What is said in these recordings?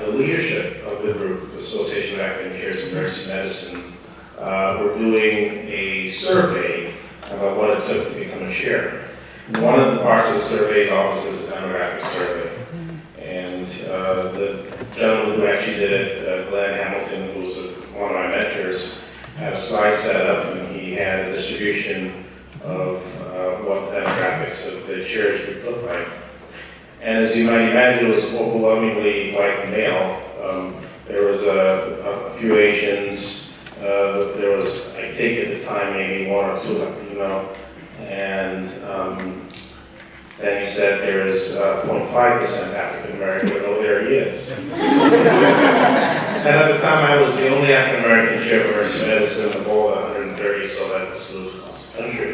the leadership of the group, the Association of Academic Chairs of Emergency Medicine, were doing a survey about what it took to become a chair. One of the parts of the survey is obviously was a demographic survey. And the gentleman who actually did it, Glenn Hamilton, who was one of my mentors, had a slide set up, and he had a distribution of what the demographics of the chairs would look like. And as you might imagine, it was overwhelmingly white male. There was a few Asians. There was, I think at the time, maybe one or two Latino. And then he said there is 0.5% African American. Oh, there he is. And at the time, I was the only African American chair of emergency medicine of all the 130, so that was across the country,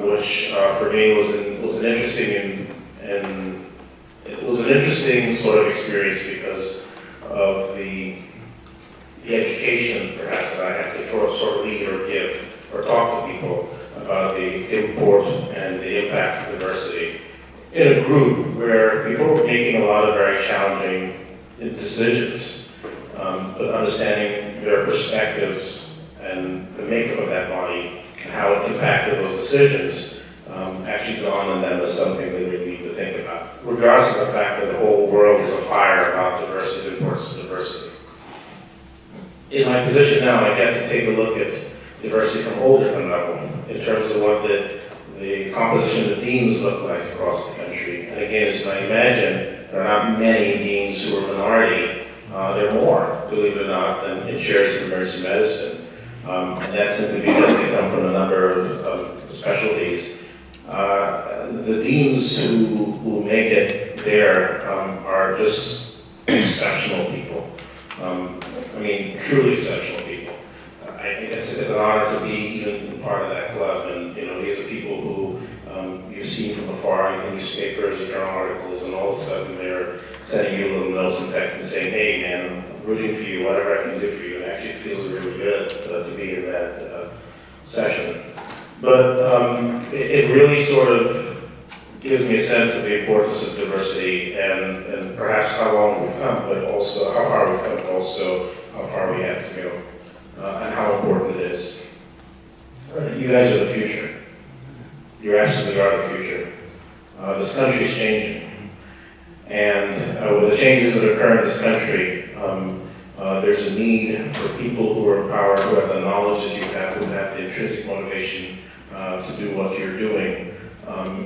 which for me was an interesting and it was an interesting sort of experience because of the education, perhaps, that I had to sort of lead or give or talk to people about the import and the impact of diversity in a group where people were making a lot of very challenging decisions, but understanding their perspectives and the makeup of that body and how it impacted those decisions actually dawned on them as something that we need to think about, regardless of the fact that the whole world is afire about diversity, the importance of diversity. In my position now, I get to take a look at diversity from a whole different level in terms of what the composition of the deans look like across the country. And again, as you might imagine, there are not many deans who are minority. There are more, believe it or not, than in chairs of emergency medicine. And that's simply because they come from a number of specialties. The deans who make it there are just exceptional people. I mean, truly exceptional people. I think it's an honor to be even part of that club. And these are people who you've seen from afar in the newspapers, journal articles, and all of a sudden they're sending you little notes and texts and saying, "Hey, man, I'm rooting for you. Whatever I can do for you." And it actually feels really good to be in that session. But it really sort of gives me a sense of the importance of diversity and perhaps how long we've come, but also how far we've come, but also how far we have to go, and how important it is. You guys are the future. You absolutely are the future. This country is changing. And with the changes that occur in this country, there's a need for people who are empowered, who have the knowledge that you have, who have the intrinsic motivation to do what you're doing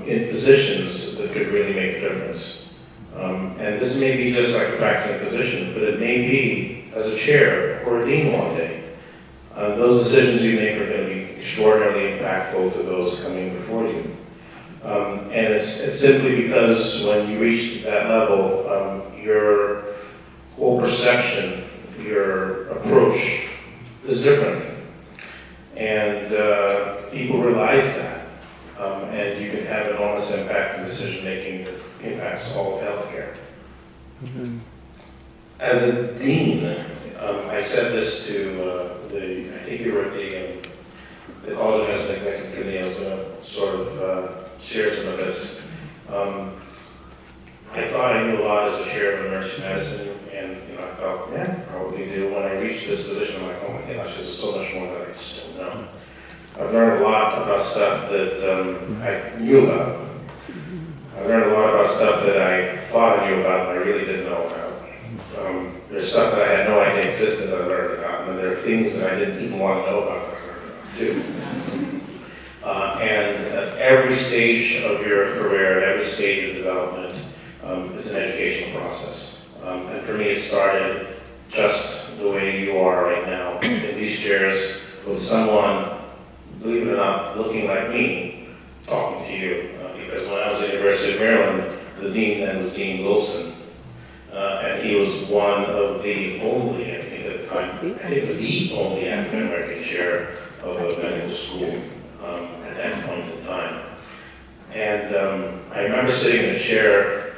in positions that could really make a difference. And this may be just like a practicing position, but it may be as a chair or a dean one day. Those decisions you make are going to be extraordinarily impactful to those coming before you. And it's simply because when you reach that level, your whole perception, your approach is different. And people realize that. And you can have enormous impact in decision making that impacts all of healthcare. Mm-hmm. As a dean, I said this to I think you were at the College of Medicine Executive Committee. I was going to sort of share some of this. I thought I knew a lot as a chair of emergency medicine, and I felt, yeah, probably do. When I reached this position, I'm like, oh my gosh, there's so much more that I just don't know. I've learned a lot about stuff that I knew about. I've learned a lot about stuff that I thought I knew about and I really didn't know about. There's stuff that I had no idea existed that I learned about, and there are things that I didn't even want to know about that I learned about too. And at every stage of your career, at every stage of development, it's an educational process. And for me, it started just the way you are right now, in these chairs, with someone, believe it or not, looking like me, talking to you. Because when I was at the University of Maryland, the dean then was Dean Wilson. And he was one of the only, I think at the time, I think it was the only African American chair of a medical school at that point in time. And I remember sitting in a chair,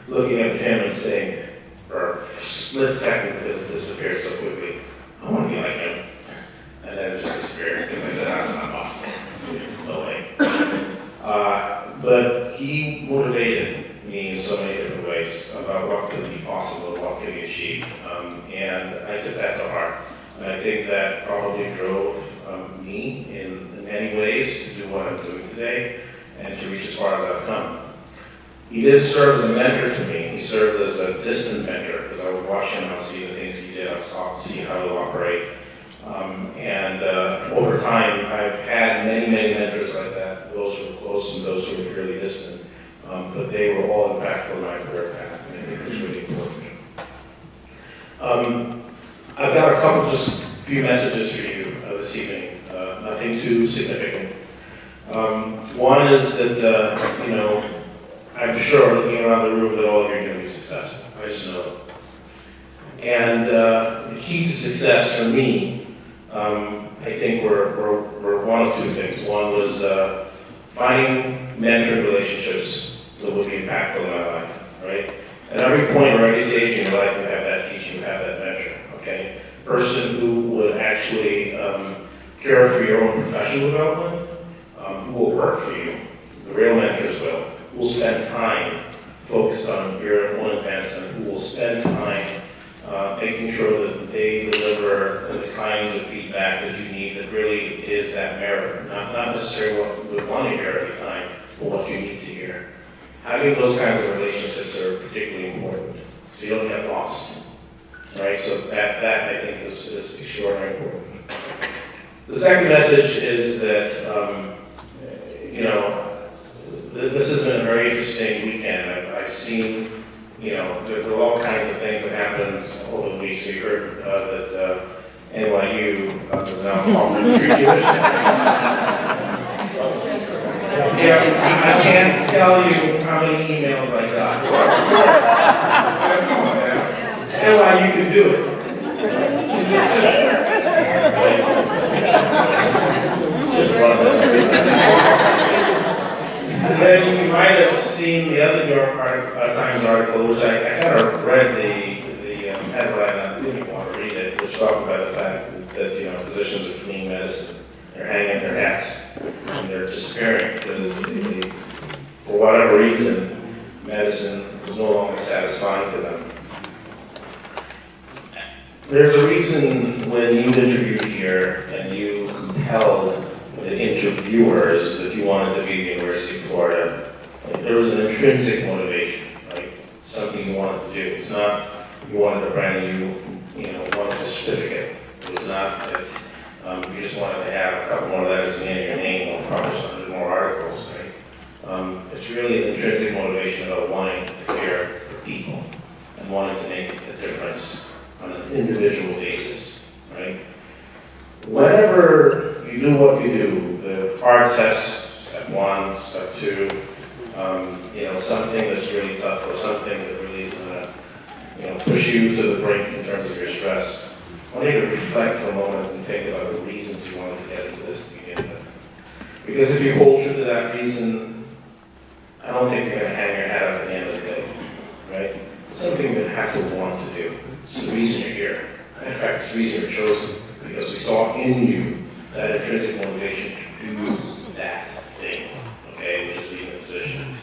looking at him and saying, for a split second, because it disappeared so quickly, I want to be like him. And then it just disappeared, because I said, that's not possible. There's no way. But he motivated me in so many different ways about what could be possible, achieve. And I took that to heart. And I think that probably drove me in many ways to do what I'm doing today and to reach as far as I've come. He did serve as a mentor to me. He served as a distant mentor because I would watch him, I'd see the things he did, I'd see how he operate. Over time, I've had many mentors like that, those who were close and those who were fairly distant. But they were all impactful in my career path, and I think it's really important. I've got a couple, just a few messages for you this evening, nothing too significant. One is that, you know, I'm sure looking around the room that all of you are going to be successful. I just know it. And the key to success for me, I think were one of two things. One was finding mentoring relationships that would be impactful in my life, right? At every point or every stage in your life, you have that teacher, you have that mentor, okay? Person who would actually care for your own professional development, who will work for you, the real mentors will spend time focused on your own advancement, who will spend time making sure that they deliver the kinds of feedback that you need that really is that merit, not necessarily what you would want to hear every time, but what you need to hear. Having those kinds of relationships are particularly important, so you don't get lost, right? So that I think is extraordinarily important. The second message is that, you know, this has been a very interesting weekend. I've seen, you know, there are all kinds of things that happened over the week. So you heard that NYU is now called Jewish. Yeah, I can't tell you how many emails I got. NYU can do it. Just And then you might have seen the other New York Times article, which I kind of read the headline. I didn't want to read it, which talked about the fact that you know physicians are fleeing medicine. They're hanging their hats and they're despairing because for whatever reason, medicine was no longer satisfying to them. There's a reason when you interviewed here and you compelled the interviewers that you wanted to be at the University of Florida, there was an intrinsic motivation, right? Something you wanted to do. It's not you wanted a brand new, you know, wonderful certificate. It was not that you just wanted to have a couple more letters in your name or publish 100 more articles, right? It's really an intrinsic motivation about wanting to care for people and wanting to make a difference on an individual basis, right? Whenever you do what you do, the hard tests, step 1, step 2, you know, something that's really tough or something that really is going to, you know, push you to the brink in terms of your stress, I want you to reflect for a moment and think about the reasons you wanted to get into this to begin with. Because if you hold true to that reason, I don't think you're going to hang your hat up at the end of the day, right? It's something you're going to have to want to do. It's the reason you're here. In fact, it's the reason you're chosen, because we saw in you that intrinsic motivation to do that thing, okay, which is being a physician.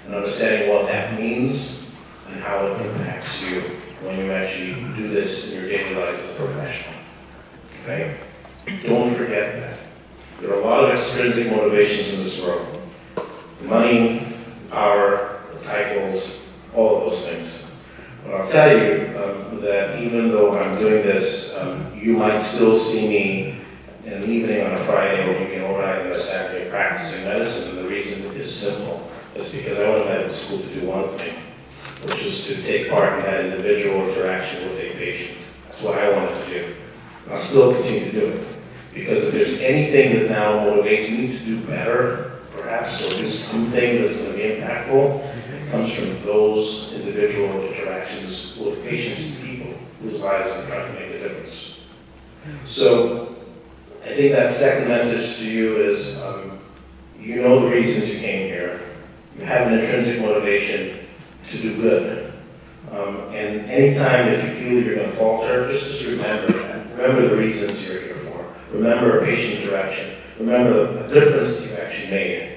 And understanding what that means and how it impacts you when you actually do this in your daily life as a professional, okay? Don't forget that. There are a lot of extrinsic motivations in this world. Money, power, the titles, all of those things. But I'll tell you that even though I'm doing this, you might still see me in an evening on a Friday or maybe an overnight on a Saturday practicing medicine. And the reason is simple. It's because I went to medical school to do one thing, which is to take part in that individual interaction with a patient. That's what I wanted to do. And I'll still continue to do it. Because if there's anything that now motivates me to do better, perhaps, or do something that's going to be impactful, it comes from those individual interactions with patients and people whose lives are trying to make a difference. So I think that second message to you is, you know the reasons you came here. You have an intrinsic motivation to do good. And anytime that you feel you're going to falter, just remember that. Remember the reasons you're here for. Remember a patient interaction. Remember the difference that you actually made.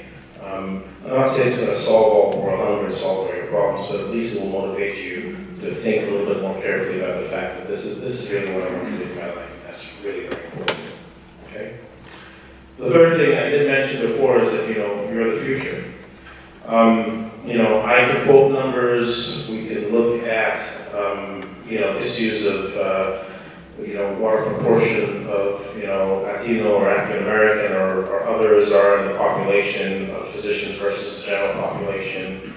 I'm not saying it's going to solve all the world hunger and solve every perfect problems, but at least it will motivate you to think a little bit more carefully about the fact that this is really what I want to do with my life. That's really very important. Okay. The third thing I did mention before is that you're the future. I could quote numbers. We can look at issues of what proportion of Latino or African American or others are in the population of physicians versus the general population.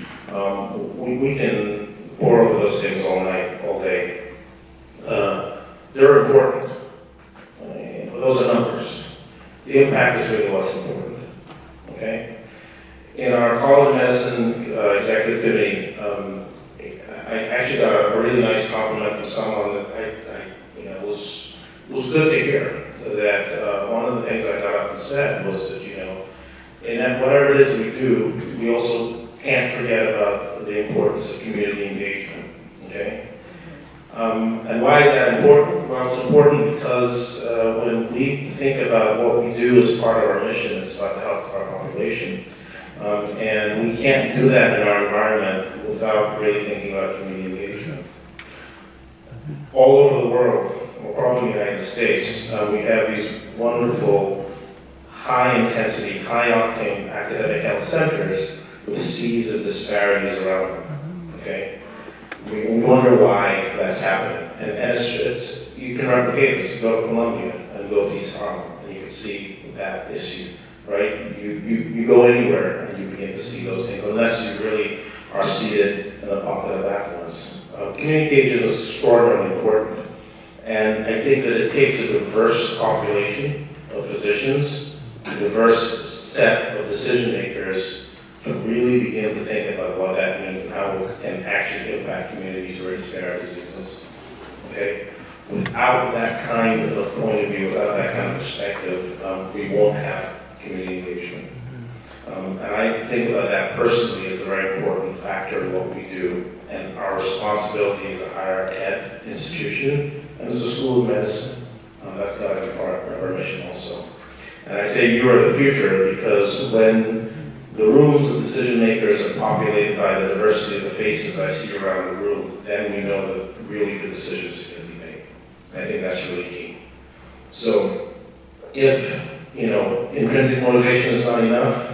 We can pour over those things all night, all day. They're important. Those are numbers. The impact is really what's important. Okay. In our College of Medicine Executive Committee, I actually got a really nice compliment from someone that was good to hear. That one of the things I got up and said was that in that whatever it is we do, we also can't forget about the importance of community engagement. Okay. And why is that important? Well, it's important because when we think about what we do as part of our mission, it's about the health of our population. And we can't do that in our environment without really thinking about community engagement. All over the world, or probably in the United States, we have these wonderful, high-intensity, high-octane academic health centers with seas of disparities around them. Okay, we wonder why that's happening, and it's you can replicate this. Go to Colombia and go to East Harlem, and you can see that issue. Right? You go anywhere and you begin to see those things, unless you really are seated in the pocket of affluence. Communication is extraordinarily important. And I think that it takes a diverse population of physicians, a diverse set of decision makers to really begin to think about what that means and how it can actually impact communities where disparities exist. Okay? Without that kind of a point of view, without that kind of perspective, we won't have community engagement. And I think about that personally as a very important factor in what we do and our responsibility as a higher ed institution and as a school of medicine. That's got to be part of our mission also. And I say you are the future because when the rooms of decision makers are populated by the diversity of the faces I see around the room, then we know that really good decisions are going to be made. I think that's really key. So if intrinsic motivation is not enough,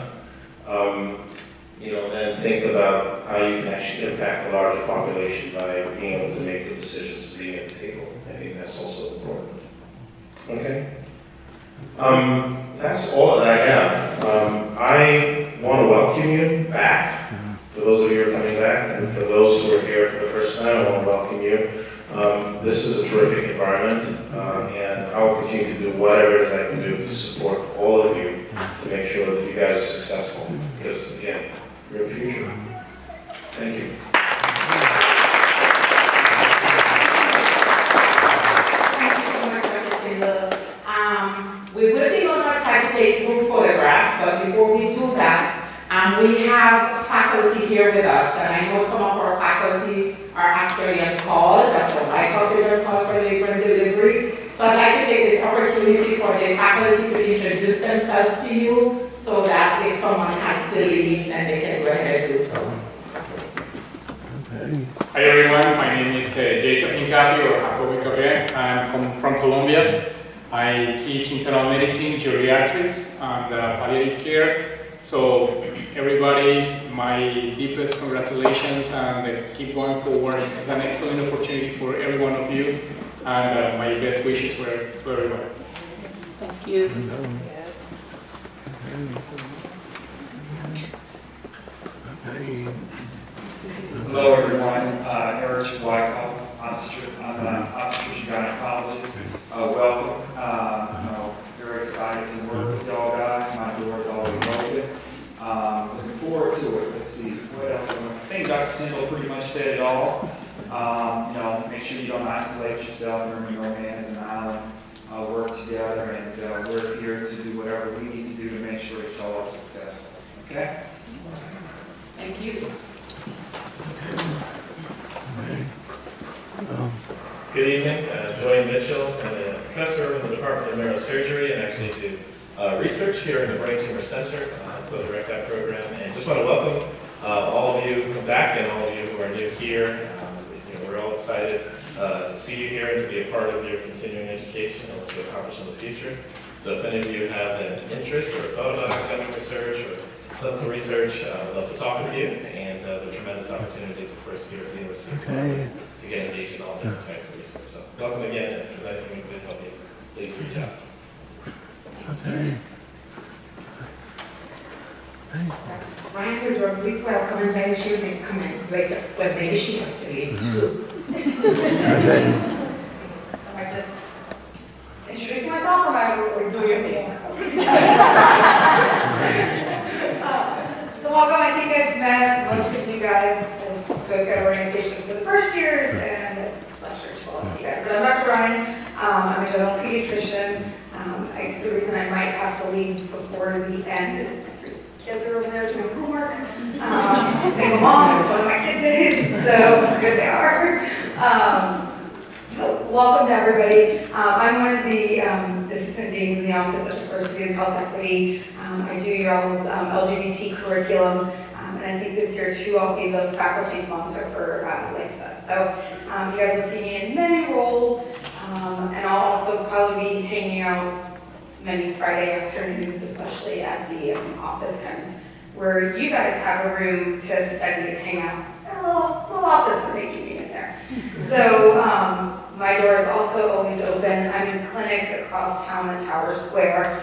then think about how you can actually impact a larger population by being able to make good decisions and being at the table. I think that's also important. Okay? That's all that I have. I want to welcome you back. For those of you who are coming back, and for those who are here for the first time, I want to welcome you. This is a terrific environment, and I will continue to do whatever it is I can do to support all of you to make sure that you guys are successful. Because again, you're the future. Thank you. Thank you so much, Dr. Taylor. We will be on our time to take group photographs, but before we do that, we have faculty here with us, and I know some of our faculty are actually on call. Dr. Michael is on call for labor and delivery. So I'd like to take this opportunity for the faculty to introduce themselves to you so that if someone has to leave, then they can go ahead and do so. Hi everyone, my name is Jacob Incapi, or Jacobo Incapi. I'm from Colombia. I teach internal medicine, geriatrics, and palliative care. So everybody, my deepest congratulations and keep going forward. It's an excellent opportunity for every one of you, and my best wishes for everyone. Thank you. Hello everyone, Eric Wyckoff, I'm an obstetrician gynecologist. Welcome. Very excited to work with y'all guys. My door is always open. Looking forward to it. Let's see, what else? I think Dr. Tyndall pretty much said it all. Make sure you don't isolate yourself. Remember, no man is an island. Work together, and we're here to do whatever we need to do to make sure that y'all are successful. Okay? Thank you. Good evening, Joy Mitchell. I'm a professor in the Department of Neurosurgery and actually do research here in the Brain Tumor Center, co-direct that program, and just want to welcome all of you back and all of you who are new here. We're all excited to see you here and to be a part of your continuing education and what you accomplish in the future. So if any of you have an interest or thought about academic research or clinical research, I'd love to talk with you, and the tremendous opportunities, of course, here at the University of Florida to get engaged in all different types of research. So welcome again, and if there's anything we can help you, please reach out. Ryan will do a brief welcome and then she'll make comments later, but maybe she has to leave too. So I just introduce myself, or do your name? So welcome. I think I've met most of you guys as spoke at orientation for the first years and lecture to all of you guys. But I'm Dr. Ryan. I'm a general pediatrician. I guess the reason I might have to leave before the end is my 3 kids are over there doing homework. Single mom, it's one of my kid days, so good they are. Welcome to everybody. I'm one of the assistant deans in the Office of Diversity and Health Equity. I do your all's LGBT curriculum, and I think this year too I'll be the faculty sponsor for LACSA. So you guys will see me in many roles, and I'll also probably be hanging out many Friday afternoons, especially at the office kind of where you guys have a room to study and hang out. A little office that they keep me in there. So my door is also always open. I'm in clinic across town at Tower Square,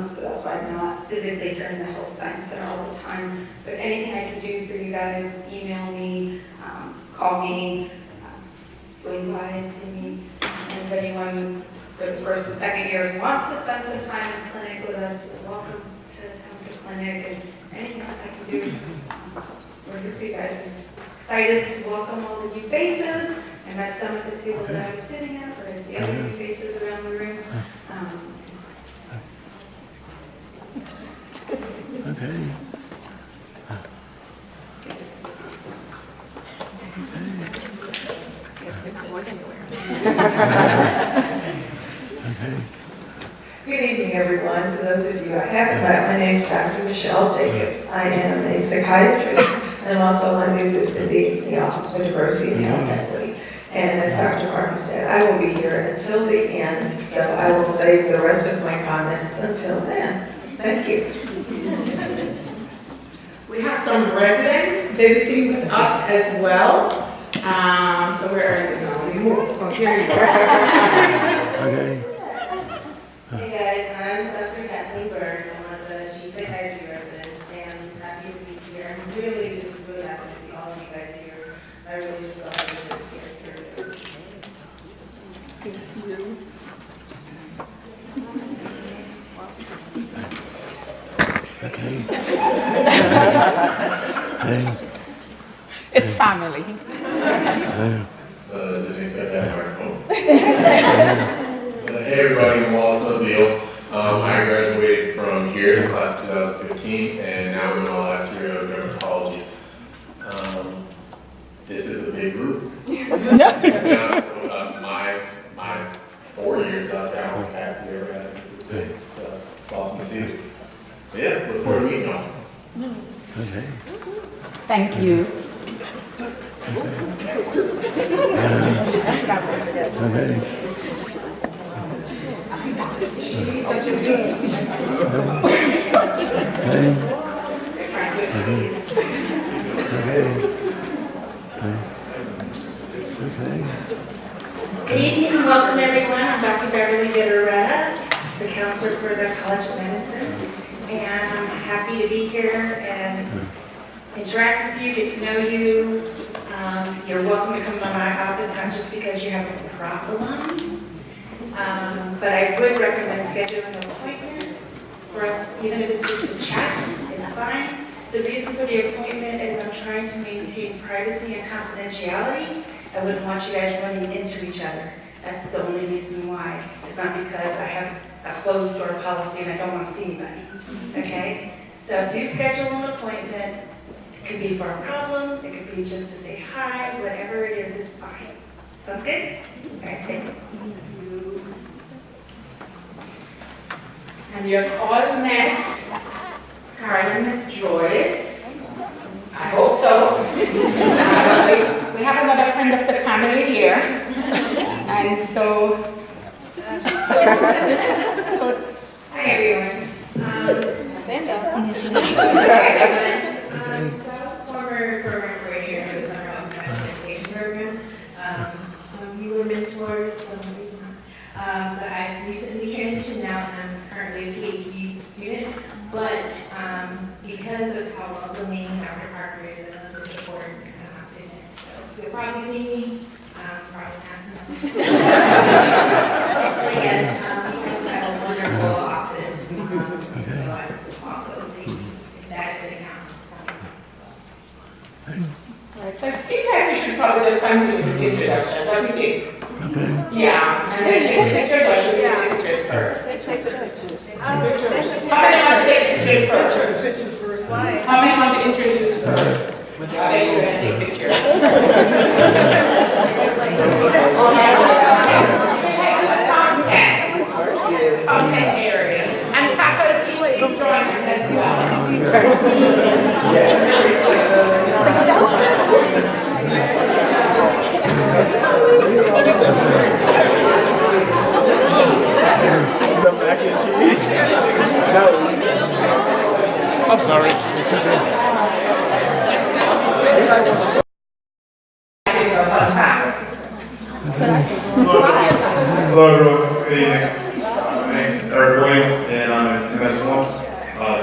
so that's why I'm not physically here in the Health Science Center all the time. But anything I can do for you guys, email me, call me, swing by and see me. And if anyone for the first and second years wants to spend some time in clinic with us, you're welcome to come to clinic, and anything else I can do, we're here for you guys. I'm excited to welcome all the new faces. I met some at the table that I was sitting at, but I see other new faces around the room. Good evening, everyone. For those of you I haven't met, my name is Dr. Michelle Jacobs. I am a psychiatrist, and I'm also one of the assistant deans in the Office for Diversity and Health Equity. And as Dr. Parker said, I will be here until the end, so I will save the rest of my comments until then. Thank you. We have some residents visiting with us as well. So we move from here. Hey guys, I'm Dr. Kathleen Bird. I'm one of the chief psychiatry residents, and I'm happy to be here. I'm really happy to see all of you guys here. I really just love having this here. Thank you. It's family. Didn't expect that microphone. Hey everybody, I'm Wallace Maziel. I graduated from here in class 2015, and now I'm in my last year of dermatology. This is a big group. To be honest, my 4 years last year, I was happy ever had a group. It's awesome to see this. But yeah, look forward to meeting y'all. Thank you. Good evening and welcome everyone. I'm Dr. Beverly Guerrera, the counselor for the College of Medicine, and I'm happy to be here and interact with you, get to know you. You're welcome to come to my office, not just because you have a problem, but I would recommend scheduling an appointment for us, even if it's just a chat, it's fine. The reason for the appointment is I'm trying to maintain privacy and confidentiality. I wouldn't want you guys running into each other. That's the only reason why. It's not because I have a closed door policy and I don't want to see anybody, okay? So do schedule an appointment. It could be for a problem, it could be just to say hi, whatever it is fine. Sounds good? All right, thanks. And you have all met Scarlett and Miss Joyce. I hope here. And so, Hi, everyone. Former program coordinator for the Summer Health Professional Education Program. Some of you were mentors, some of you not. But I recently transitioned now, and I'm currently a PhD student. But because of how welcoming Dr. Parker is, I love to support students. So you'll probably see me, probably not. But yes, we have a wonderful office. So I also think that is an account. it seems like we should probably just come to the introduction. What do you think? Yeah, and then take the pictures, or should we take the pictures first? How many want to take pictures first? How many want to introduce first? I think we're going to take pictures. Content area. And faculty, please join us as Some mac and cheese? No. I'm sorry. Hello everyone, good evening. My name is Eric Williams and I'm an MS1.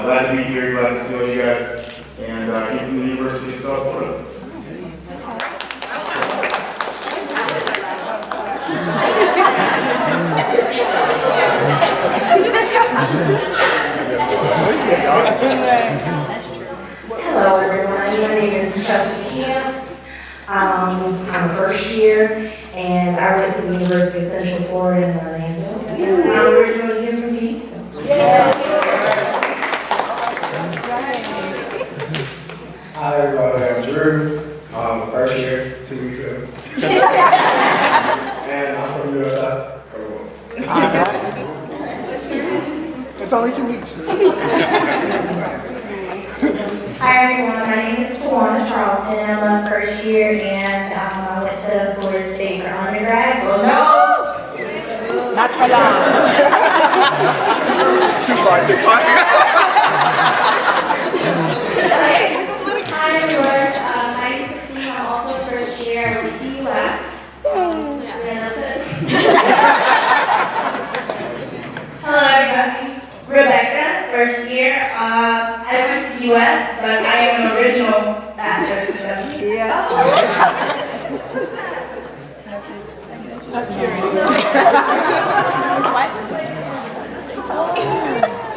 Glad to be here, glad to see all you guys, and came from the University of South Florida. Hello, everyone. My name is Chelsea Camps. I'm a first year, and I went to the University of Central Florida in Orlando. I'm originally here from Kingston. Hi everybody, I'm Drew. First year, 2 weeks ago. And I'm from USA. Go Wolves. It's only 2 weeks. Hi everyone, my name is Tawana Charlton. I'm a first year and I went to Florida State for undergrad. Well, no, not for long. Too far. Hi everyone, my name is Christine. I'm also a first year. I went to UF. Hello everybody. Rebecca, first year. I went to UF, but I am an original bachelor. So. Yeah.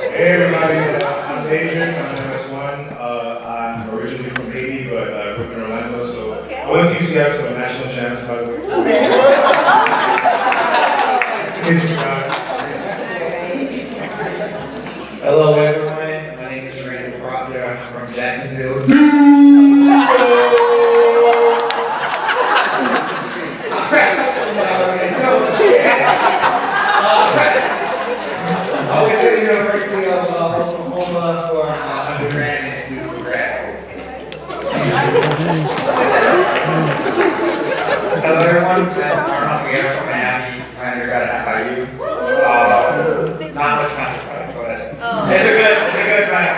Hey everybody, I'm Adrian, I'm an MS1. I'm originally from Haiti, but I grew up in Orlando, so I went to UCF, so I'm a national champ. Hello everyone, my name is Randall Proctor, I'm from Jacksonville. I went to the University of Oklahoma for undergrad and grad school. Hello everyone, I'm Arnold Miguel from Miami, my undergrad at FIU. Not much time. It's a good time.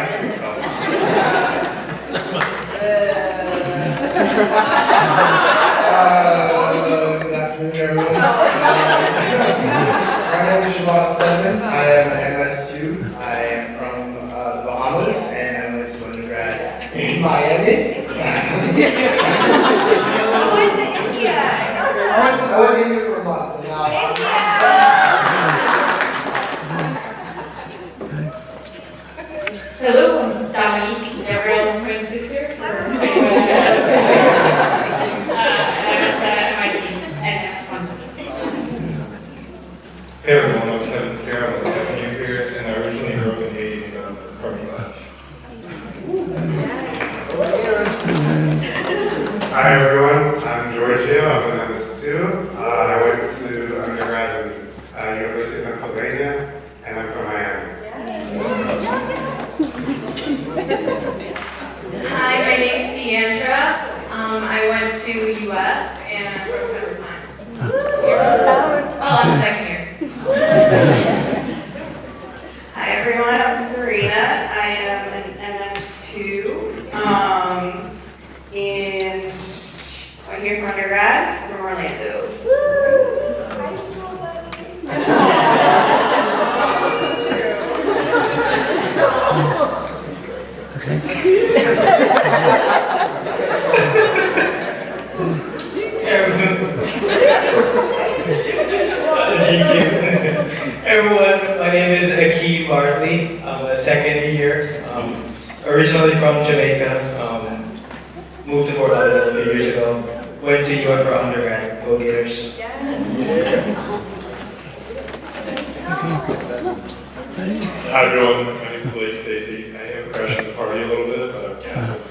Good afternoon, everyone. My name is Shabbat Stedman. I am an MS2. I am from the Bahamas, and I went to undergrad in Miami. I went to India. I went to India for a month. Hello, I'm Dominique, Gabrielle's twin sister. And I'm MIT, and that's fun. Hey everyone, I'm Kevin Carroll, I'm a second year here, and I originally grew up in Haiti from US. Hi everyone, I'm Giorgio, I'm an MS2. I went to undergrad in University of Pennsylvania, and I'm from Miami. Hi, my name's Deandra. I went to UF and I'm from Pepperdine. I'm second year. Hi everyone, I'm Serena. I am an MS2 in one year for undergrad from Orlando. High school Everyone, my name is Akeem Bartley. I'm a second year, originally from Jamaica. Moved to Fort Lauderdale a few years ago. Went to UF for undergrad. Go Gators. Hi everyone, my name is Blake Stacy. I am crashing the party a little bit, but I'm Catholic.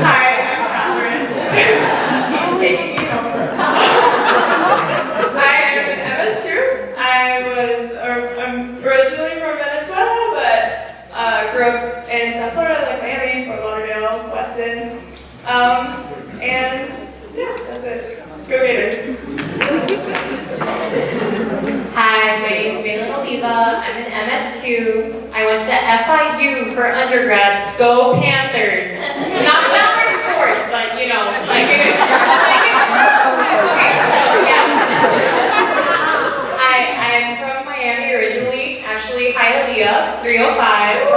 Hi, I'm Catherine. He's taking me over. I am an MS2. I'm originally from Venezuela, but grew up in South Florida, like Miami, Fort Lauderdale, Weston. And yeah, that's it. Go Gators. Hi, my name is Maylin Oliva. I'm an MS2. I went to FIU for undergrad. Go Panthers! Not for sports, but you know, like okay, so yeah. I'm from Miami originally. Actually, Hialeah, 305.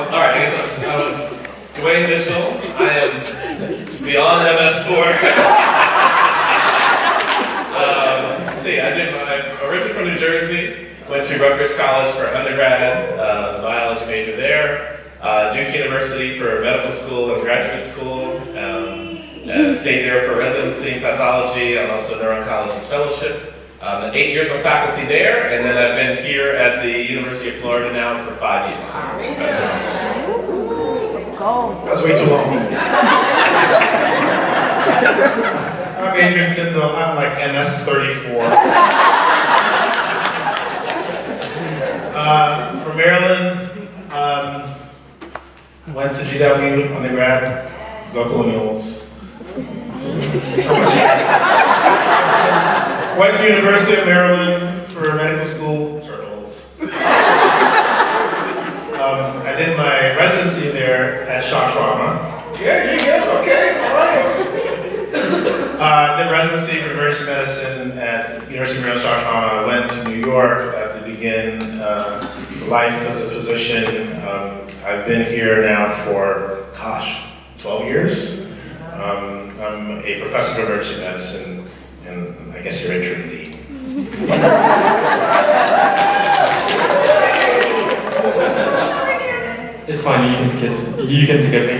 All right, I guess I'm Dwayne Mitchell. I am beyond MS4. Let's see, I'm originally from New Jersey. Went to Rutgers College for undergrad. Was a biology major there. Duke University for medical school and graduate school. Stayed there for residency in pathology and also neuro-oncology fellowship. 8 years of faculty there, and then I've been here at the University of Florida now for 5 years. That's way too long. I'm Adrian Tyndall. I'm like MS34. From Maryland, went to GW undergrad, go Colonials. Went to University of Maryland for medical school, Turtles. I did my residency there at Shock Trauma. Yeah, you're good, okay, all right. Did residency for emergency medicine at University of Maryland Shock Trauma. I went to New York to begin life as a physician. I've been here now for, 12 years. I'm a professor of emergency medicine, and I guess you're in Trinity. It's fine, you can skip me.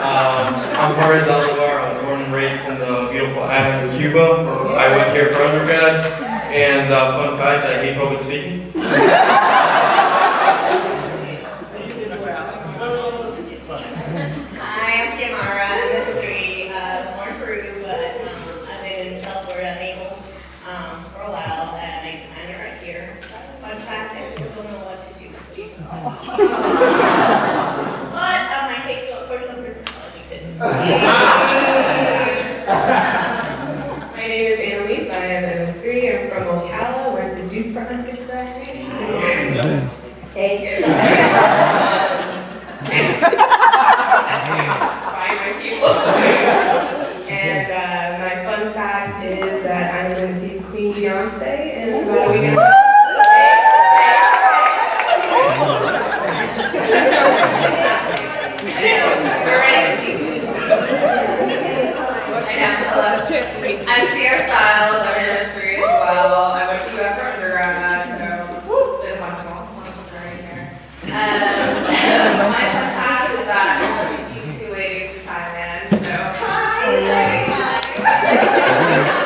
I'm Jorge Zaldivar. I was born and raised in the beautiful island of Cuba. I went here for undergrad, and fun fact, I hate public speaking. Hi, I'm Samara. I'm MS3. Born in Peru, but I've been in South Florida, Naples, for a while, and I ended right here. Fun fact, I still don't know what to do. But I hate to go for some dermatology tips. My name is Annalise. I am MS3. I'm from Ocala. Went to Duke for undergrad. Okay. Bye, my people. And my fun fact is that I'm going to see Queen Beyonce in about a week and a half. I'm Sierra Styles. I'm in MS3 as well. I went to UF for undergrad, so it's been a wonderful journey here. My fun fact is that these two ladies in Thailand, so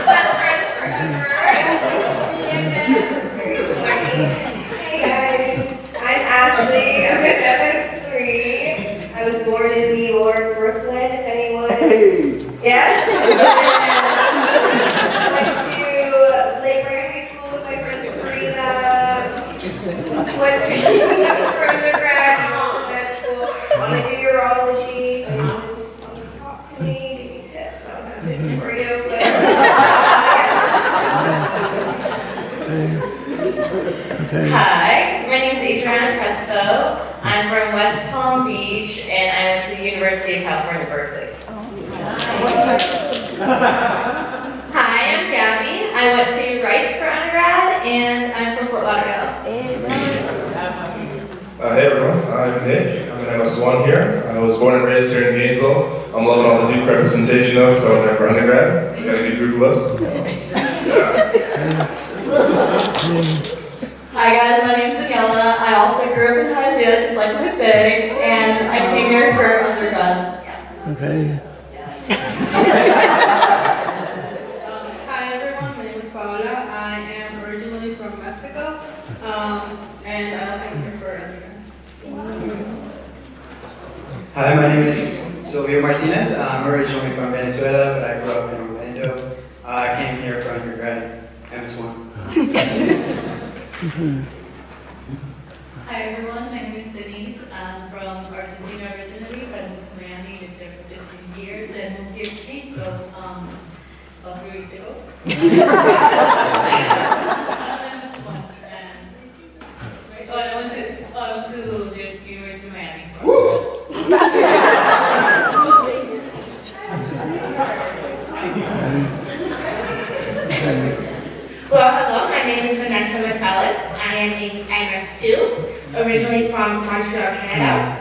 best friends forever. Hey guys, I'm Ashley. I'm in MS3. I was born in New York, Brooklyn, if anyone. Yes? I went to Lake Miami School tips for you, but Hi, my name is Adriana Crespo. I'm from West Palm Beach, and I went to the University of California, Berkeley. Hi, I'm Gabby. I went to Rice for undergrad, and I'm from Fort Lauderdale. Hey everyone, I'm Nick. I'm an MS1 here. I was born and raised here in Gainesville. I'm loving all the Duke representation though, because I went there for undergrad. We got a good group of us. Hi guys, my name's Daniela. I also grew up in Hialeah, just like my big, and I came here for undergrad. Okay. Hi everyone, my name is Paola. I am originally from Mexico, and I also came here for undergrad. Hi, my name is Silvio Martinez. I'm originally from Venezuela, but I grew up in Orlando. I came here for undergrad, MS1. Hi everyone, my name is Denise. I'm from Argentina originally, but I moved to Miami with there for 15 years and moved here to Gainesville about 3 weeks ago. I went to the University of Miami. Well, hello, my name is Vanessa Metalis. I am a MS2, originally from Montreal, Canada.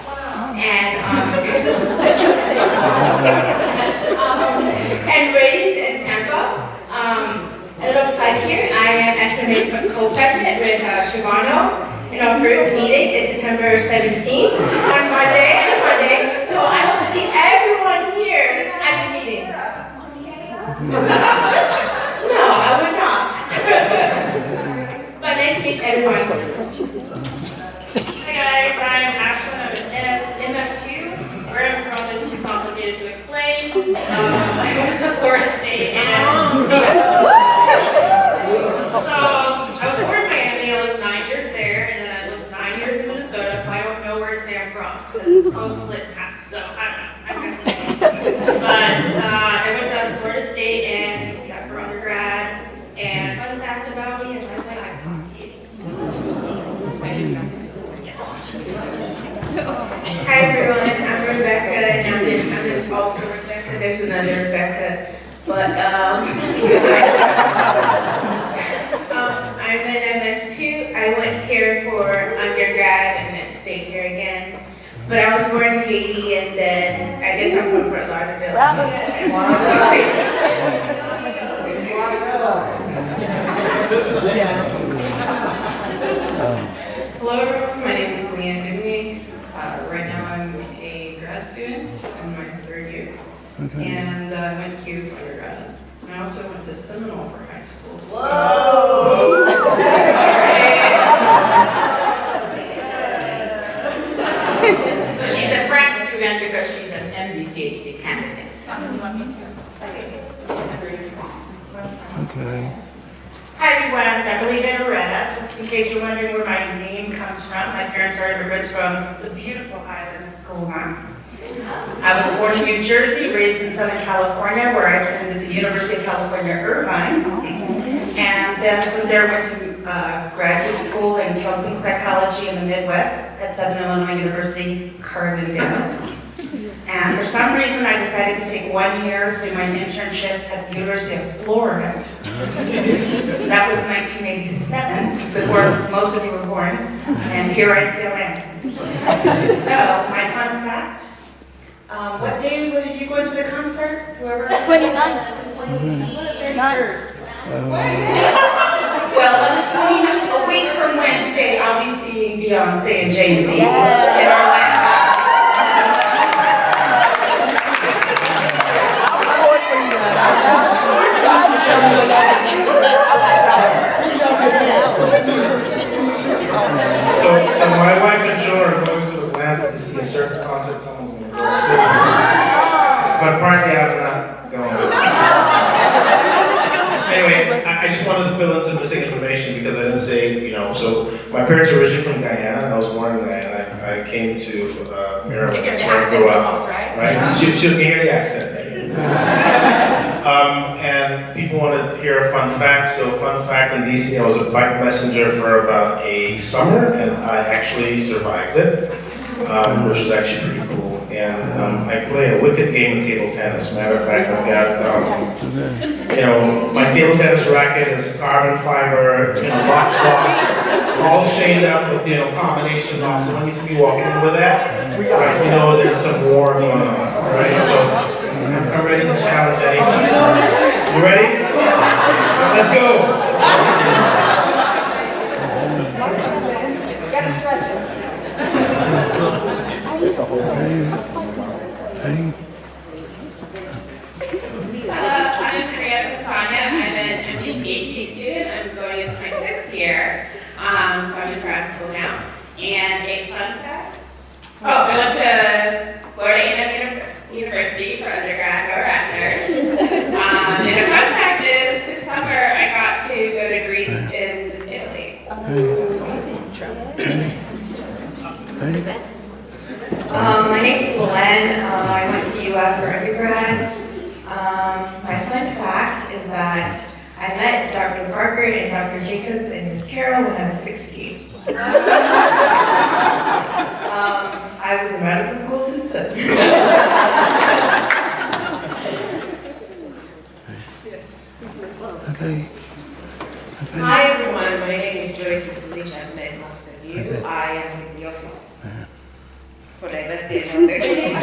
And raised in Tampa. A little plug here, I am estimated co-president with Shivano. And our first meeting is September 17th on Monday, so I will see everyone here at the meeting. No, I would not. But nice to meet everyone. Hi guys, I'm Ashlyn. I'm an MS2. Where I'm from is too complicated to explain. I went to Florida State and so I was born in Miami. I lived 9 years there, and then I lived 9 years in Minnesota. So I don't know where to say I'm from because I was split in half. So I don't know. I guess. But I went to Florida State and UC for undergrad. And fun fact about me is I play ice hockey. Hi everyone, I'm Rebecca, and I'm also Rebecca. There's another Rebecca, but I'm an MS2. I went here for undergrad and then stayed here again. But I was born in Haiti, and then I guess I'm from Fort Lauderdale. Hello everyone, my name is Leanne Newby. Right now I'm a grad student in my 3rd year. And I went here for undergrad. I also went to Seminole for high school. So. So she's a grad student because she's an MD PhD candidate. You want me to? Okay. Hi everyone, I'm Beverly Venturetta. Just in case you're wondering where my name comes from, my parents are immigrants from the beautiful island of Guam. I was born in New Jersey, raised in Southern California, where I attended the University of California, Irvine. And then from there went to graduate school in counseling psychology in the Midwest at Southern Illinois University, Carbondale. And for some reason, I decided to take 1 year to do my internship at the University of Florida. That was 1987, before most of you were born, and here I still am. So, my fun fact, what day were you going to the concert? Whoever? 29th. 23rd. Well, on the 29th, a week from Wednesday, I'll be seeing Beyonce and Jay-Z in Orlando. So my wife and Joe are going to Atlanta to see a certain concert someone's going to go see. But apparently I'm not going. Anyway, I just wanted to fill in some missing information because I didn't say, so my parents are originally from Guyana. I was born in Guyana. I came to Maryland. That's where I grew up. Right? She can hear the accent. Right? people want to hear a fun fact. So fun fact, in DC, I was a bike messenger for about a summer, and I actually survived it, which was actually pretty cool. And I play a wicked game of table tennis. Matter of fact, I've got, my table tennis racket is carbon fiber, locked box, all chained up with, combination locks. So when you see me walking in with that, right, there's some war going on, right? So I'm ready to challenge anyone. You ready? Let's go. Hello, I'm Maria Casania. I'm an MD PhD student. I'm going into my 6th year. So I'm in grad school now. And a fun fact. I went to Florida A&M University for undergrad, go Rattlers. And a fun fact is, this summer I got to go to Greece and Italy. My name's Len. I went to UF for undergrad. My fun fact is that I met Dr. Barker and Dr. Jacobs and Ms. Carroll when I was 16. I was in medical school since then. Hi everyone, my name is Joyce Isulich. I've met most of you. I am in the office for diversity and equity.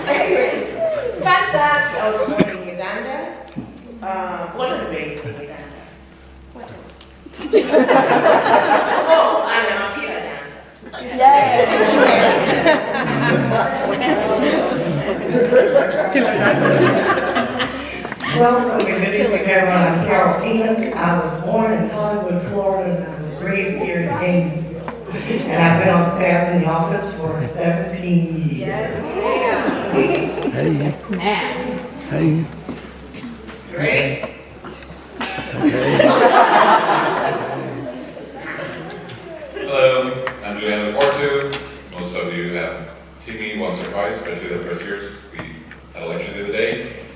Anyway, fun fact, I was born in Uganda, born and raised in Uganda. What else? Oh, and I'm a Pila dancer. Welcome, good evening, everyone. I'm Carol England. I was born in Hollywood, Florida, and I was raised here in Gainesville. And I've been on staff in the office for 17 years. Yes. Hey. Great. Hello, I'm Julian Porto. Most of you have seen me once or twice, especially the first years. We had elections the other day.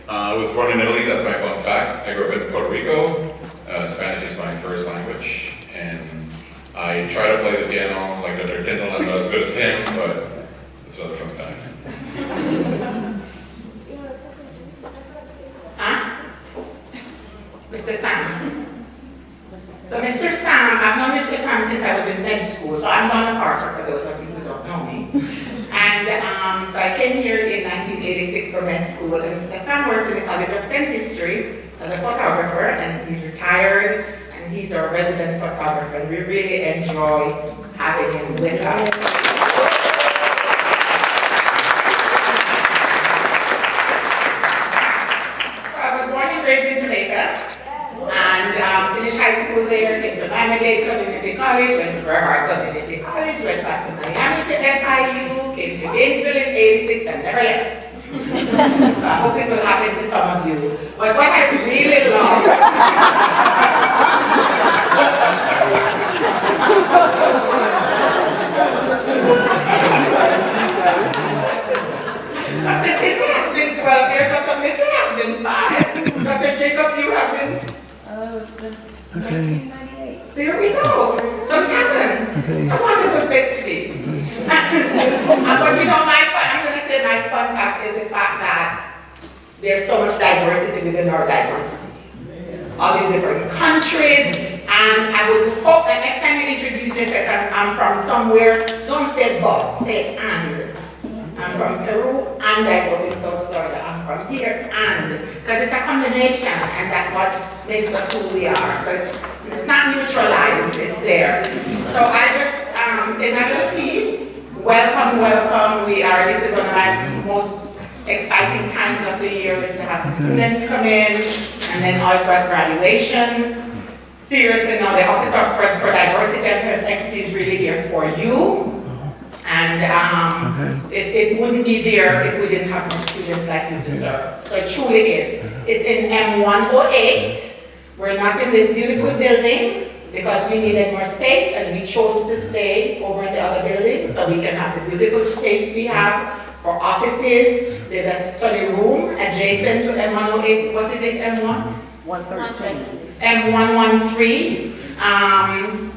I was born in Italy, that's my fun fact. I grew up in Puerto Rico. Spanish is my first language. And I try to play the piano like Dr. Kendall. I'm not as good as him, but it's another fun fact. Mr. Sam. So Mr. Sam, I've known Mr. Sam since I was in med school, so I'm Donna Parker for those of you who don't know me. And so I came here in 1986 for med school, and Mr. Sam worked in the College of Dentistry as a photographer, and he's retired, and he's our resident photographer, and we really enjoy having him with us. So I was born and raised in Jamaica, and finished high school there, came to Miami-Dade Community College, went to Brevard Community College, went back to Miami to FIU, came to Gainesville in 86 and never left. So I hope it will happen to some of you. But what I really love Dr. Tippy has been 12 years, Dr. Mitchell has been 5. Dr. Jacobs, you have been Since 1998. So here we go. So it happens. It's a wonderful place to be. But you know, I'm going to say my fun fact is the fact that there's so much diversity within our diversity. All these different countries, and I would hope that next time you introduce yourself and I'm from somewhere, don't say but, say and. I'm from Peru and I grew up in South Florida. I'm from here and, because it's a combination and that's what makes us who we are. So it's not neutralized, it's there. So I just say my little piece. Welcome, welcome. This is one of my most exciting times of the year is to have the students come in and then also at graduation. Seriously, now the Office of for Diversity and Equity is really here for you. And it wouldn't be there if we didn't have more students like you to serve. So it truly is. It's in M108. We're not in this beautiful building because we needed more space and we chose to stay over in the other building so we can have the beautiful space we have for offices. There's a study room adjacent to M108. What is it, M1? 113. M113.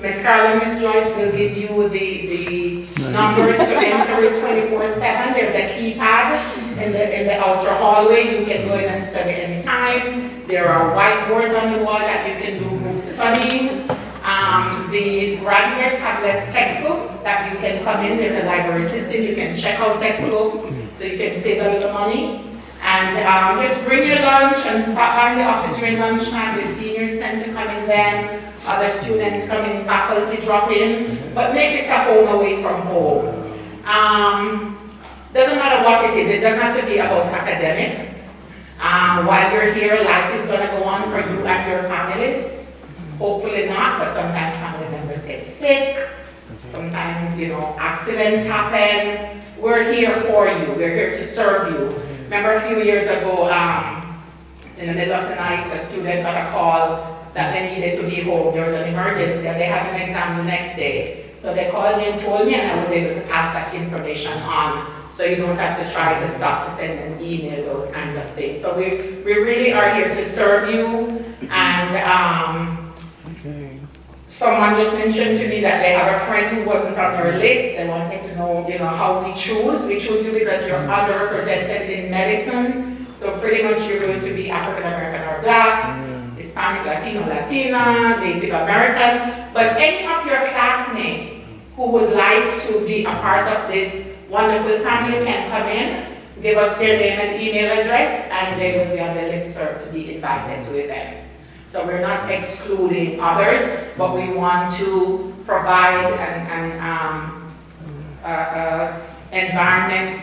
Ms. Carla and Ms. Joyce will give you the numbers to enter it 24/7. There's a keypad in the outer hallway. You can go in and study anytime. There are whiteboards on the wall that you can do group studying. The graduates have left textbooks that you can come in. There's a library system. You can check out textbooks so you can save a little money. And just bring your lunch and stop by the office during lunchtime. The seniors tend to come in then. Other students come in, faculty drop in. But make this a home away from home. Doesn't matter what it is. It doesn't have to be about academics. While you're here, life is going to go on for you and your families. Hopefully not, but sometimes family members get sick. Sometimes, accidents happen. We're here for you. We're here to serve you. Remember a few years ago, in the middle of the night, a student got a call that they needed to be home. There was an emergency and they had an exam the next day. So they called me and told me, and I was able to pass that information on. So you don't have to try to stop to send an email, those kinds of things. So we really are here to serve you. And someone just mentioned to me that they have a friend who wasn't on their list. They wanted to know, how we choose. We choose you because you're underrepresented in medicine. So pretty much you're going to be African American or Black, Hispanic, Latino, Latina, Native American. But any of your classmates who would like to be a part of this wonderful family can come in, give us their name and email address, and they will be on the list to be invited to events. So we're not excluding others, but we want to provide an environment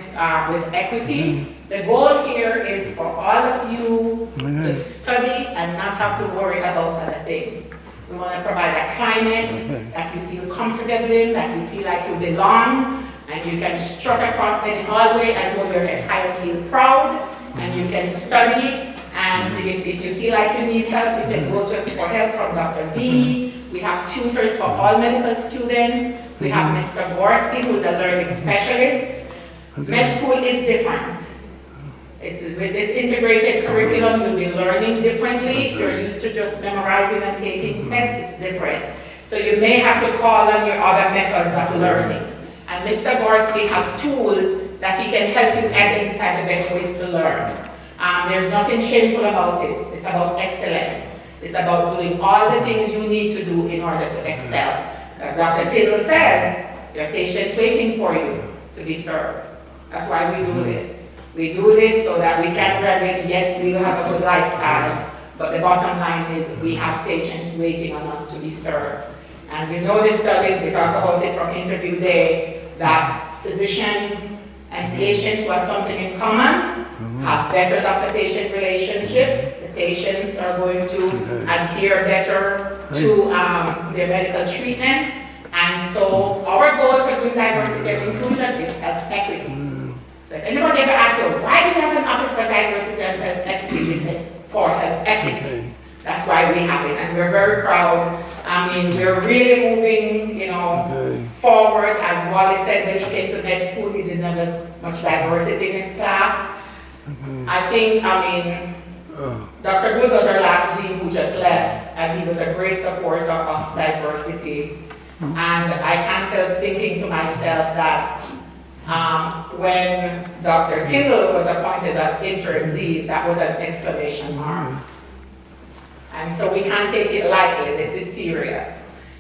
with equity. The goal here is for all of you to study and not have to worry about other things. We want to provide a climate that you feel comfortable in, that you feel like you belong, and you can strut across any hallway and know your entire feel proud, and you can study. And if you feel like you need help, you can go for help from Dr. B. We have tutors for all medical students. We have Mr. Gorski, who's a learning specialist. Med school is different. With this integrated curriculum, you'll be learning differently. If you're used to just memorizing and taking tests, it's different. So you may have to call on your other methods of learning. And Mr. Gorski has tools that he can help you identify the best ways to learn. There's nothing shameful about it. It's about excellence. It's about doing all the things you need to do in order to excel. As Dr. Tittle says, your patient's waiting for you to be served. That's why we do this. We do this so that we can graduate. Yes, we will have a good lifestyle, but the bottom line is we have patients waiting on us to be served. And we know the studies, we talk about it from interview day, that physicians and patients who have something in common have better doctor-patient relationships. The patients are going to adhere better to their medical treatment. And so our goal for good diversity and inclusion is health equity. So if anybody ever asks you, why do you have an office for diversity and health equity? We say, for health equity. That's why we have it, and we're very proud. I mean, we're really moving, forward. As Wally said, when he came to med school, he didn't have as much diversity in his class. I think, Dr. Good was our last dean who just left, and he was a great supporter of diversity. And I can't help thinking to myself that when Dr. Tindall was appointed as interim dean, that was an exclamation mark. And so we can't take it lightly. This is serious.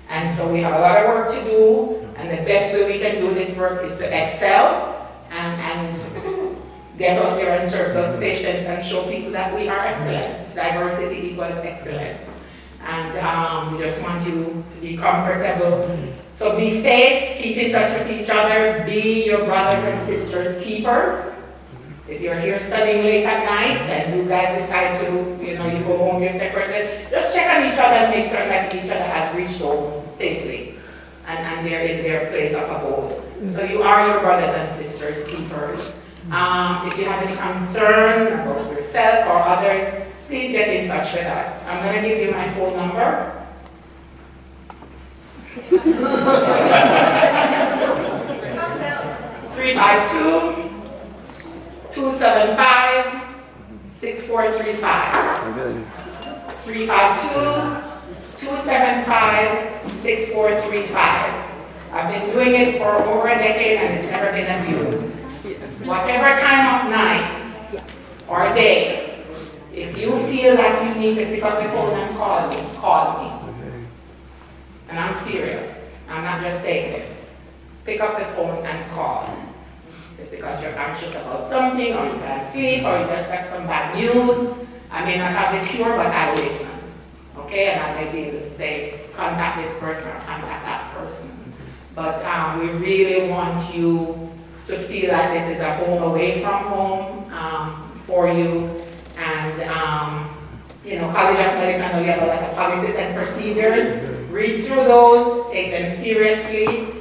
And so we have a lot of work to do, and the best way we can do this work is to excel and get out there and serve those patients and show people that we are excellent. Diversity equals excellence. And we just want you to be comfortable. So be safe, keep in touch with each other, be your brothers and sisters keepers. If you're here studying late at night and you guys decide to, you go home your separately, just check on each other and make sure that each other has reached home safely and they're in their place of abode. So you are your brothers and sisters keepers. If you have any concern about yourself or others, please get in touch with us. I'm going to give you my phone number. 352 275-6435. Okay. 352-275-6435. I've been doing it for over a decade and it's never been abused. Whatever time of night or day, if you feel that you need to pick up the phone and call me, call me. And I'm serious. I'm not just saying this. Pick up the phone and call. It's because you're anxious about something, or you can't sleep, or you just got some bad news. I may not have the cure, but I listen. Okay? And I may be able to say, contact this person or contact that person. But we really want you to feel like this is a home away from home for you. And, you know, College of Medicine, I know you have a lot of policies and procedures. Read through those, take them seriously.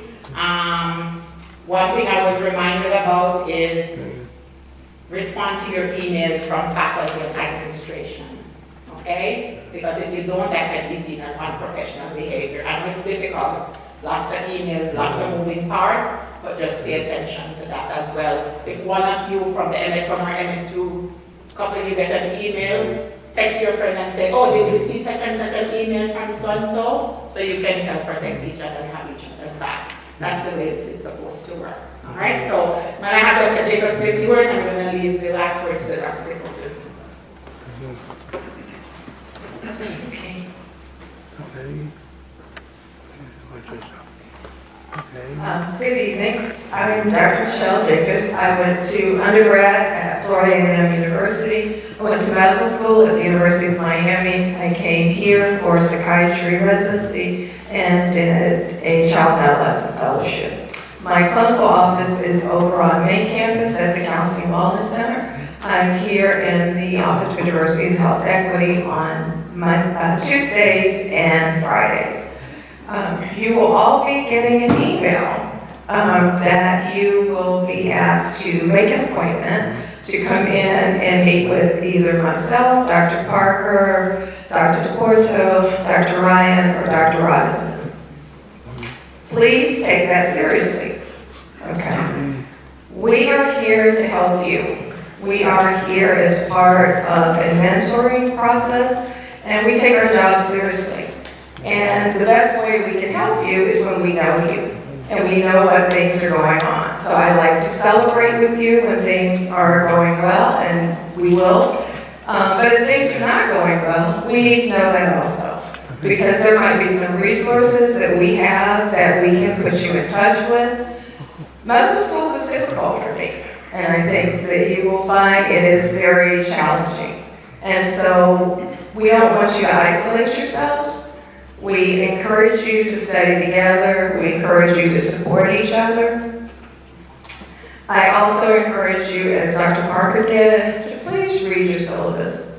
One thing I was reminded about is respond to your emails from faculty and administration, okay? Because if you don't, that can be seen as unprofessional behavior. And it's difficult. Lots of emails, lots of moving parts, but just pay attention to that as well. If one of you from the MS1 or MS2 couple you get an email, text your friend and say, oh, did you see such and such an email from so-and-so? So you can help protect each other and have each other's back. That's the way this is supposed to work. All right, so when I have Dr. Jacobs say a few words, I'm going to leave the last words to Dr. Jacobs. Okay. Good evening. I'm Dr. Michelle Jacobs. I went to undergrad at Florida A&M University. I went to medical school at the University of Miami. I came here for psychiatry residency and did a child and adolescent fellowship. My clinical office is over on main campus at the Counseling Wellness Center. I'm here in the Office for Diversity and Health Equity on Tuesdays and Fridays. You will all be getting an email that you will be asked to make an appointment to come in and meet with either myself, Dr. Parker, Dr. DePorto, Dr. Ryan, or Dr. Robinson. Please take that seriously, okay? We are here to help you. We are here as part of a mentoring process, and we take our job seriously. And the best way we can help you is when we know you and we know what things are going on. So I like to celebrate with you when things are going well, and we will. But if things are not going well, we need to know that also. Because there might be some resources that we have that we can put you in touch with. Medical school was difficult for me, and I think that you will find it is very challenging. And so we don't want you to isolate yourselves. We encourage you to study together. We encourage you to support each other. I also encourage you, as Dr. Parker did, to please read your syllabus.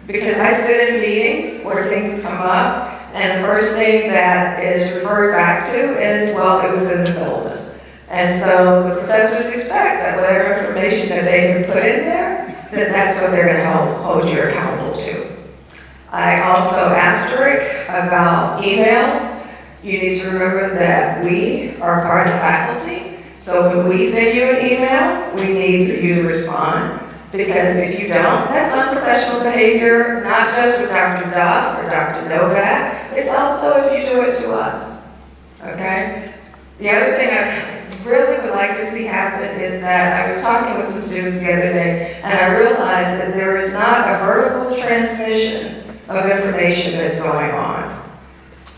Because I sit in meetings where things come up, and the first thing that is referred back to is, well, it was in the syllabus. And so the professors expect that whatever information that they have put in there, that that's what they're going to hold you accountable to. I also asterisk about emails. You need to remember that we are part of the faculty. So when we send you an email, we need for you to respond. Because if you don't, that's unprofessional behavior, not just with Dr. Duff or Dr. Novak. It's also if you do it to us. Okay? The other thing I really would like to see happen is that I was talking with some students the other day, and I realized that there is not a vertical transmission of information that's going on.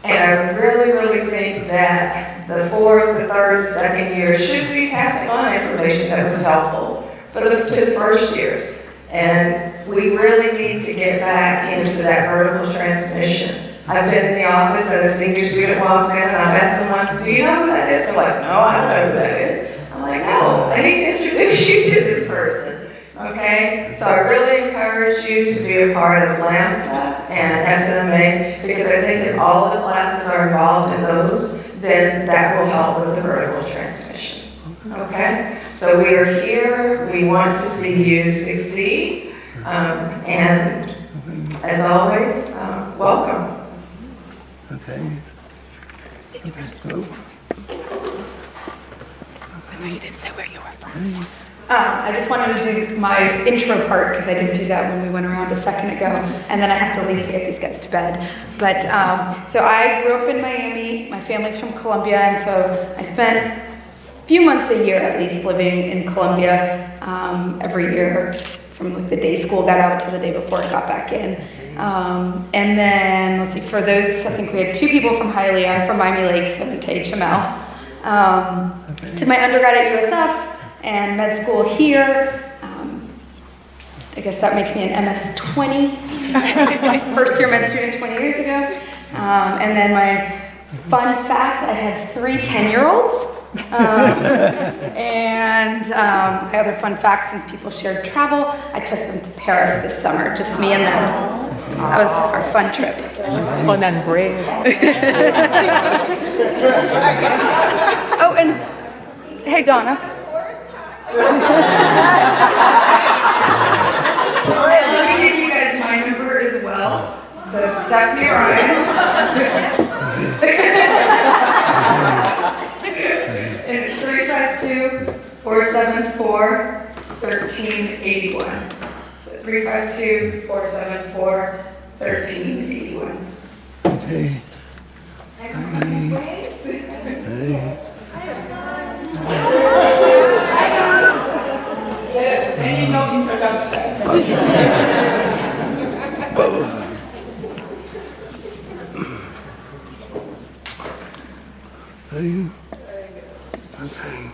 And I really, really think that the fourth, the third, second year should be passing on information that was helpful to the first years. And we really need to get back into that vertical transmission. I've been in the office and a senior student walks in and I've asked someone, do you know who that is? They're like, no, I don't know who that is. I'm like, no, I need to introduce you to this person. Okay, so I really encourage you to be a part of LAMSA and SMA, because I think if all of the classes are involved in those, then that will help with the vertical transmission. Okay, so we are here, we want to see you succeed, and as always, welcome. Okay. I know you didn't say where you were from. I just wanted to do my intro part because I didn't do that when we went around a second ago, and then I have to leave to get these guys to bed. But so I grew up in Miami. My family's from Colombia, and so I spent a few months a year at least living in Colombia every year, from like the day school got out to the day before I got back in. And then let's see, for those, I think we had 2 people from Hialeah. I'm from Miami Lakes, so I went to HML. Did my undergrad at USF and med school here. I guess that makes me an MS 20. First year med student 20 years ago. And then my fun fact, I had 3 10-year-olds. And my other fun fact, since people shared travel, I took them to Paris this summer, just me and them. So that was our fun trip. Fun and brave. Oh, and hey, Donna. Let me give you guys my number as well. So Stephanie Ryan. And it's 352-474-1381. So 352-474-1381. Okay. Any no introduction. Are you? Okay.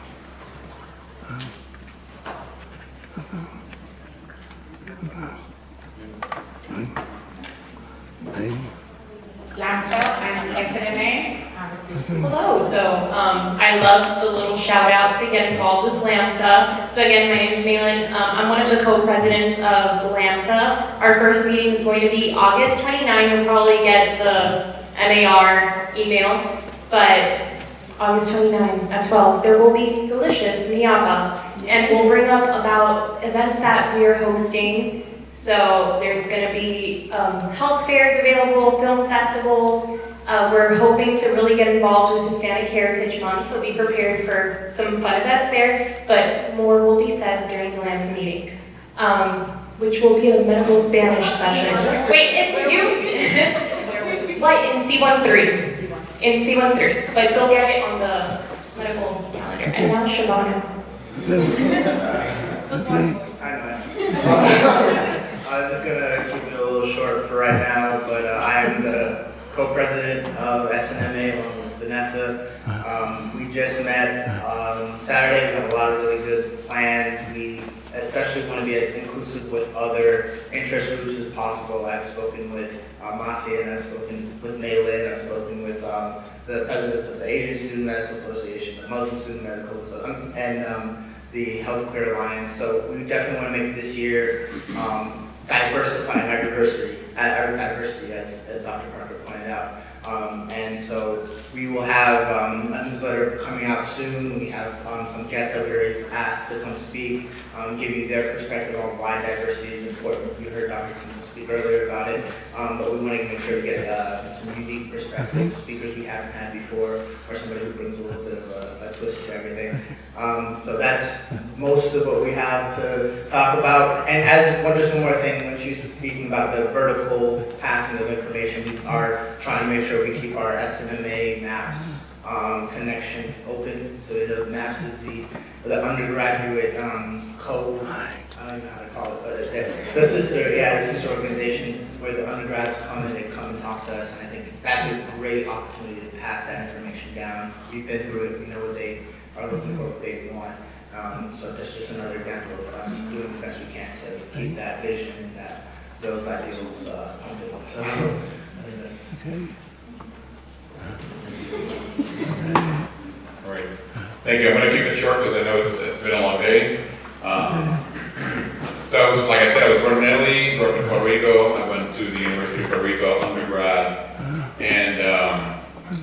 Lamsa and SNMA. Hello, so I loved the little shout out to get involved with LAMSA. So again, my name is Malin. I'm one of the co-presidents of LAMSA. Our first meeting is going to be August 29. You'll probably get the MAR email, but August 29 at 12, there will be delicious miyapa, and we'll bring up about events that we are hosting. So there's going to be health fairs available, film festivals. We're hoping to really get involved with Hispanic Heritage Month, so be prepared for some fun events there, but more will be said during the LAMSA meeting, which will be a medical Spanish session. Wait, it's you? What, in C13? In C13, but they'll get it on the medical calendar. And now Shabana. I'm just going to keep it a little short for right now, but I am the co-president of SNMA along with Vanessa. We just met Saturday. We have a lot of really good plans. We especially want to be as inclusive with other interest groups as possible. I've spoken with Masi, and I've spoken with Malin, I've spoken with the presidents of the Asian Student Medical Association, the Muslim Student Medical Association, and the Healthcare Alliance. So we definitely want to make this year diversifying our diversity, as Dr. Parker pointed out. And so we will have a newsletter coming out soon. We have some guests that we already asked to come speak, give you their perspective on why diversity is important. You heard Dr. Kim speak earlier about it, but we want to make sure we get some unique perspectives, speakers we haven't had before, or somebody who brings a little bit of a twist to everything. So that's most of what we have to talk about. And just one more thing, when she's speaking about the vertical passing of information, we are trying to make sure we keep our SNMA MAPS connection open. So MAPS is the undergraduate code, I don't even know how to call it, but it's the sister organization where the undergrads come and they come and talk to us, and I think that's a great opportunity to pass that information down. We've been through it, we know what they are looking for, what they want. So that's just another example of us doing the best we can to keep that vision and those ideals under. So I think that's All right. Thank you. I'm going to keep it short because I know it's been a long day. So like I said, I was born in Italy, grew up in Puerto Rico. I went to the University of Puerto Rico undergrad. And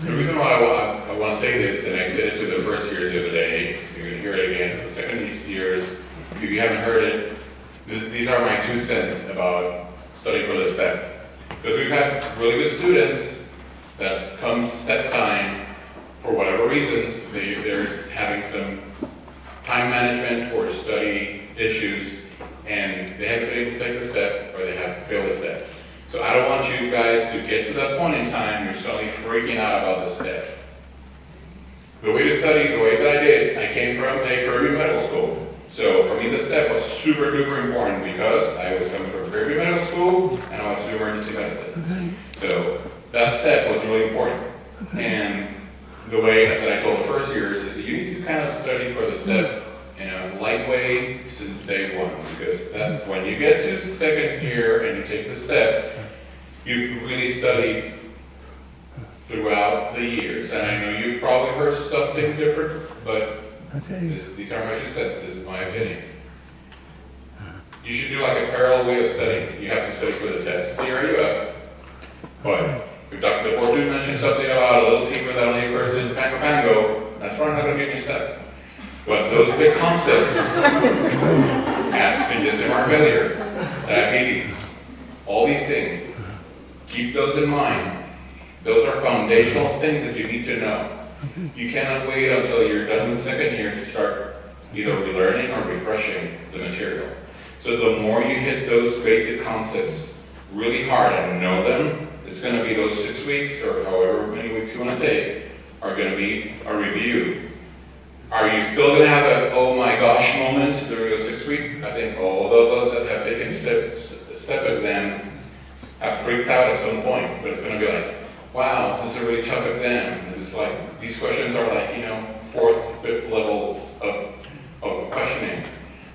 the reason why I want to say this, and I said it to the first year the other day, so you can hear it again. The second years, if you haven't heard it, these are my 2 cents about studying for the STEP. Because we've had really good students that come STEP time, for whatever reasons, they're having some time management or study issues, and they haven't been able to take the step, or they have failed the step. So I don't want you guys to get to that point in time you're suddenly freaking out about the step. The way to study, the way that I did, I came from a Caribbean medical school. So for me, the step was super duper important because I was coming from Caribbean medical school and I was doing emergency medicine. So that step was really important. And the way that I told the first years is that you need to kind of study for the step in a light way since day one, because that, when you get to second year and you take the step, you've really studied throughout the years. And I know you've probably heard something different, but these are my 2 cents. This is my opinion. You should do like a parallel way of studying. You have to study for the tests, CRUF. But if Dr. Laporte mentioned something about a little fever that only occurs in Pango Pango, that's probably not going to be in your step. But those big concepts, as congestive heart failure, diabetes, all these things, keep those in mind. Those are foundational things that you need to know. You cannot wait until you're done with second year to start either relearning or refreshing the material. So the more you hit those basic concepts really hard and know them, it's going to be those 6 weeks or however many weeks you want to take are going to be a review. Are you still going to have a oh my gosh moment during those 6 weeks? I think all of us that have taken step exams have freaked out at some point, but it's going to be like, wow, this is a really tough exam. This is like, these questions are like, 4th, 5th level of questioning.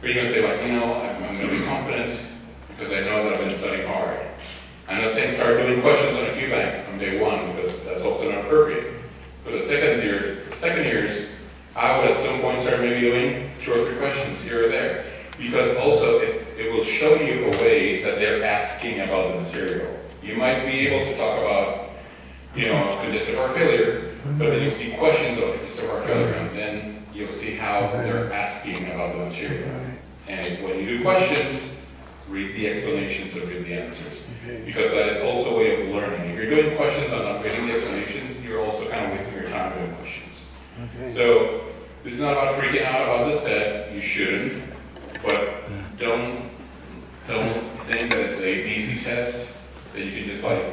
But you're going to say like, I'm going to be confident because I know that I've been studying hard. I'm not saying start doing questions on a Q bank from day one because that's also not appropriate. For the second years, I would at some point start maybe doing 2 or 3 questions here or there. Because also it will show you a way that they're asking about the material. You might be able to talk about congestive heart failure, but then you'll see questions about congestive heart failure, and then you'll see how they're asking about the material. And when you do questions, read the explanations and read the answers, because that is also a way of learning. If you're doing questions and not reading the explanations, you're also kind of wasting your time doing questions. So this is not about freaking out about the step. You shouldn't, but don't think that it's a easy test that you can just like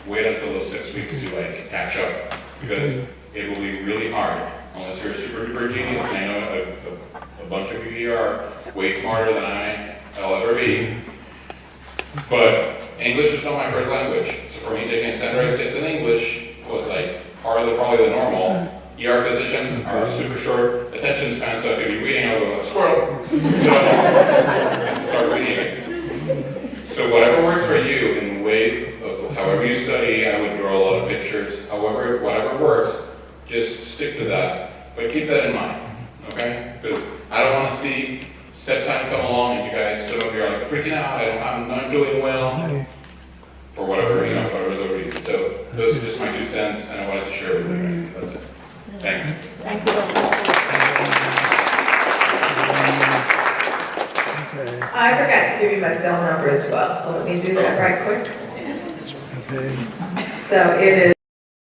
wait until those 6 weeks to like catch up, because it will be really hard unless you're a super duper genius. And I know a bunch of you here are way smarter than I'll ever be. But English is not my first language, so for me taking a standardized test in English was like harder than probably the normal. ER physicians are super short attention spans, so I could be reading, I'll go like squirrel. Start reading it. So whatever works for you in the way of however you study, I would draw a lot of pictures. However, whatever works, just stick to that. But keep that in mind, okay? Because I don't want to see step time come along and you guys, some of you are like freaking out, I'm not doing well, for whatever, for whatever reason. So those are just my 2 cents, and I wanted to share with you guys. That's it. Thanks. Thank you. I forgot to give you my cell number as well, so let me do that right quick. So it is